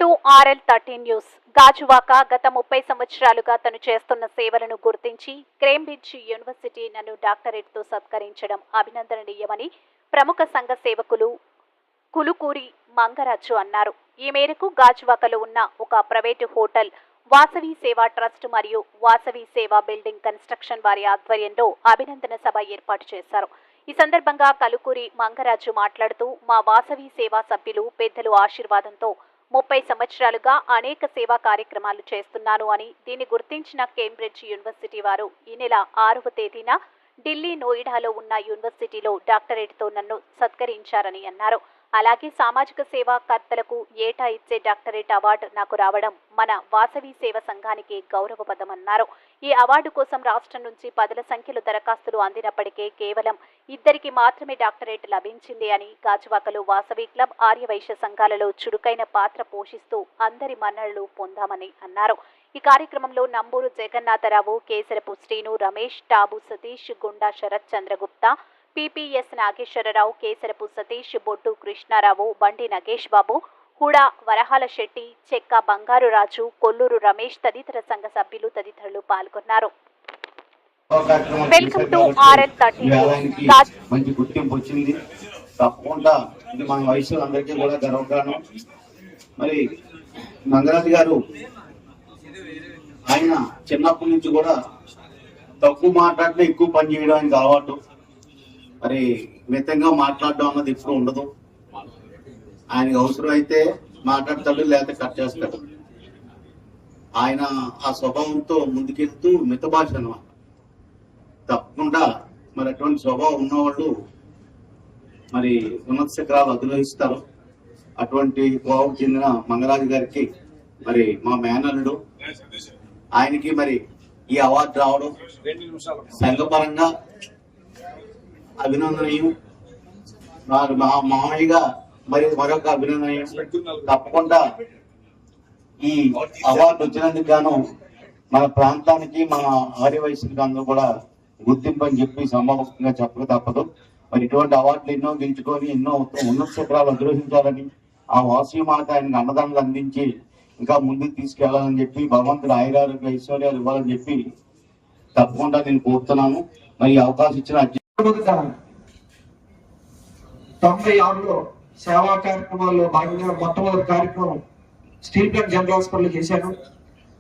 To RL13 news. Gajuwaka గత 30 సంవత్సరాలుగా తను చేస్తున్న సేవలను గుర్తించి కేంబ్రిడ్జ్ యూనివర్సిటీ నన్ను డాక్టరేట్తో సత్కరించడం అభినందనీయమని ప్రముఖ సంఘ సేవకులు కులుకూరి మంగరాజు అన్నారు. ఈ మేరకు గాజువాకలో ఉన్న ఒక ప్రైవేటు హోటల్ వాసవి సేవా ట్రస్ట్ మరియు వాసవి సేవా బిల్డింగ్ కన్స్ట్రక్షన్ వారి ఆధ్వర్యంలో అభినందన సభ ఏర్పాటు చేశారు. ఈ సందర్భంగా కలుకూరి మంగరాజు మాట్లాడుతూ, మా వాసవి సేవా సభ్యులు పెద్దలు ఆశీర్వాదంతో 30 సంవత్సరాలుగా అనేక సేవా కార్యక్రమాలు చేస్తున్నాను అని, దీన్ని గుర్తించిన కేంబ్రిడ్జ్ యూనివర్సిటీ వారు ఈ నెల 6వ తేదీన ఢిల్లీ నోయిడాలో ఉన్న యూనివర్సిటీలో డాక్టరేట్తో నన్ను సత్కరించారని అన్నారు. అలాగే సామాజిక సేవాకర్తలకు ఏటా ఇచ్చే డాక్టరేట్ అవార్డు నాకు రావడం మన వాసవి సేవ సంఘానికి గౌరవపదమన్నారు. ఈ అవార్డు కోసం రాష్ట్రం నుంచి 10ల సంఖ్యలో దరఖాస్తులు అందినప్పటికీ కేవలం 2కి మాత్రమే డాక్టరేట్ లభించింది అని, గాజువాకలో వాసవి క్లబ్, ఆర్యవైశ్య సంఘాలలో చురుకైన పాత్ర పోషిస్తూ అందరి మన్ననలు పొందామని అన్నారు. ఈ కార్యక్రమంలో నంబూరు జగన్నాథరావు, కేసరపు శ్రీను, రమేష్, టాబు సతీష్, గుండా శరత్ చంద్రగుప్తా, పిపిఎస్ నాగేశ్వరరావు, కేసరపు సతీష్, బొడ్డు కృష్ణారావు, బండి నగేష్ బాబు, హుడా వరహాల శెట్టి, చెక్క బంగారు రాజు, కొల్లూరు రమేష్ తదితర సంఘ సభ్యులు తదితరులు పాల్గొన్నారు. Welcome to RL13. మంచి గుర్తింపు వచ్చింది. తప్పకుండా ఇది మన వయసులందరికీ కూడా గర్వకారణం. మరి మంగరాజు గారు ఆయన చిన్నప్పటి నుంచి కూడా తక్కువ మాట్లాడితే ఎక్కువ పని చేయడం ఆయనకు అలవాటు. మరి మితంగా మాట్లాడడం అన్నది ఎప్పుడు ఉండదు. ఆయనకు అవసరం అయితే మాట్లాడతాడు, లేకపోతే కట్ చేస్తాడు. ఆయన ఆ స్వభావంతో ముందుకెళ్తూ మిత భాష అన్నమాట. తప్పకుండా మరి అటువంటి స్వభావం ఉన్నవాళ్ళు మరి ఉన్నత శిఖరాలు అధిరోహిస్తారు. అటువంటి కోవకు చెందిన మంగరాజు గారికి మరి మా మేనల్లుడు, ఆయనకి మరి ఈ అవార్డు రావడం సంఘపరంగా అభినందనీయం. మా మామయ్యగా మరి మరొక అభినందనీయం. తప్పకుండా ఈ అవార్డు వచ్చినందుకు గాను మన ప్రాంతానికి, మన ఆర్యవైశ్యులకు అందరూ కూడా గుర్తింపు అని చెప్పి సంభవంగా చెప్పక తప్పదు. మరి ఇటువంటి అవార్డులు ఎన్నో గెలుచుకొని ఎన్నో ఉన్నత శిఖరాలు అధిరోహించాలని, ఆ వాసవి మాత ఆయనకు అన్నదానాలు అందించి ఇంకా ముందుకు తీసుకెళ్లాలని చెప్పి, భగవంతుడు ఆయురారోగ్య ఐశ్వర్యాలు ఇవ్వాలని చెప్పి తప్పకుండా నేను కోరుతున్నాను. మరి అవకాశం ఇచ్చిన 96లో సేవా కార్యక్రమాల్లో భాగంగా మొట్టమొదటి కార్యక్రమం స్టీల్ ప్లాంట్ జనరల్ హాస్పిటల్ చేశాను.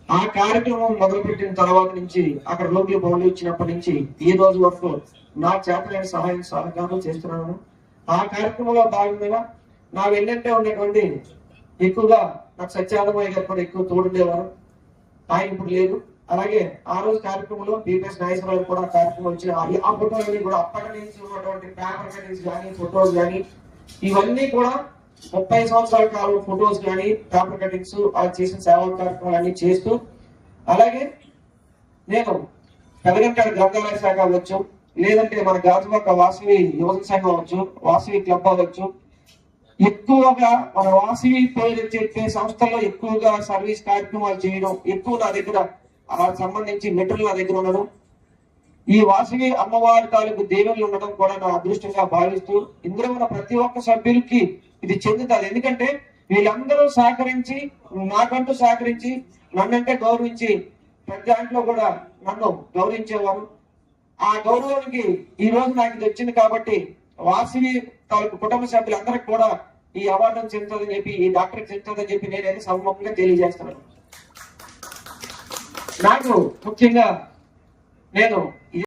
ఆ కార్యక్రమం మొదలుపెట్టిన తర్వాత నుంచి, అక్కడ రోగులు బౌలు ఇచ్చినప్పటి నుంచి ఈ రోజు వరకు నా చేతనైన సహాయం సహకారం చేస్తున్నాను. ఆ కార్యక్రమంలో భాగంగా నా వెన్నంటే ఉన్నటువంటి ఎక్కువగా నాకు సత్యానందమయ్య గారు కూడా ఎక్కువ తోడుండేవారు. ఆయన ఇప్పుడు లేదు. అలాగే ఆ రోజు కార్యక్రమంలో పిపిఎస్ నాగేశ్వరరావు కూడా కార్యక్రమం వచ్చిన ఆ ఫోటోలన్నీ కూడా అప్పటి నుంచి ఉన్నటువంటి పేపర్ కటింగ్స్ కానీ, ఫొటోస్ కానీ, ఇవన్నీ కూడా 30 సంవత్సరాల కాలం ఫొటోస్ కానీ, పేపర్ కటింగ్స్, అది చేసిన సేవా కార్యక్రమాలు అన్ని చేస్తూ, అలాగే నేను పెదగంటాడు గ్రంథాలయ శాఖ అవ్వచ్చు, లేదంటే మన గాజువాక వాసవి యువజన సంఘం అవ్వచ్చు, వాసవి క్లబ్ అవ్వచ్చు, ఎక్కువగా మన వాసవి పేరు చెప్పే సంస్థల్లో ఎక్కువగా సర్వీస్ కార్యక్రమాలు చేయడం, ఎక్కువ నా దగ్గర సంబంధించి మెటీరియల్ నా దగ్గర ఉండడం, ఈ వాసవి అమ్మవారి తాలూకు దేవుళ్ళు ఉండడం కూడా నా అదృష్టంగా భావిస్తూ, ఇందులో ఉన్న ప్రతి ఒక్క సభ్యులకి ఇది చెందుతుంది. ఎందుకంటే వీళ్ళందరూ సహకరించి, నాకంటూ సహకరించి, నన్నంటే గౌరవించి ప్రతి దాంట్లో కూడా నన్ను గౌరవించేవారు. ఆ గౌరవానికి ఈ రోజు నాకు ఇది వచ్చింది కాబట్టి వాసవి తాలూకు కుటుంబ సభ్యులందరికీ కూడా ఈ అవార్డును చెందుతుందని చెప్పి, ఈ డాక్టర్కి చెందుతుందని చెప్పి నేనైతే సముఖంగా తెలియజేస్తున్నాను. నాకు ముఖ్యంగా నేను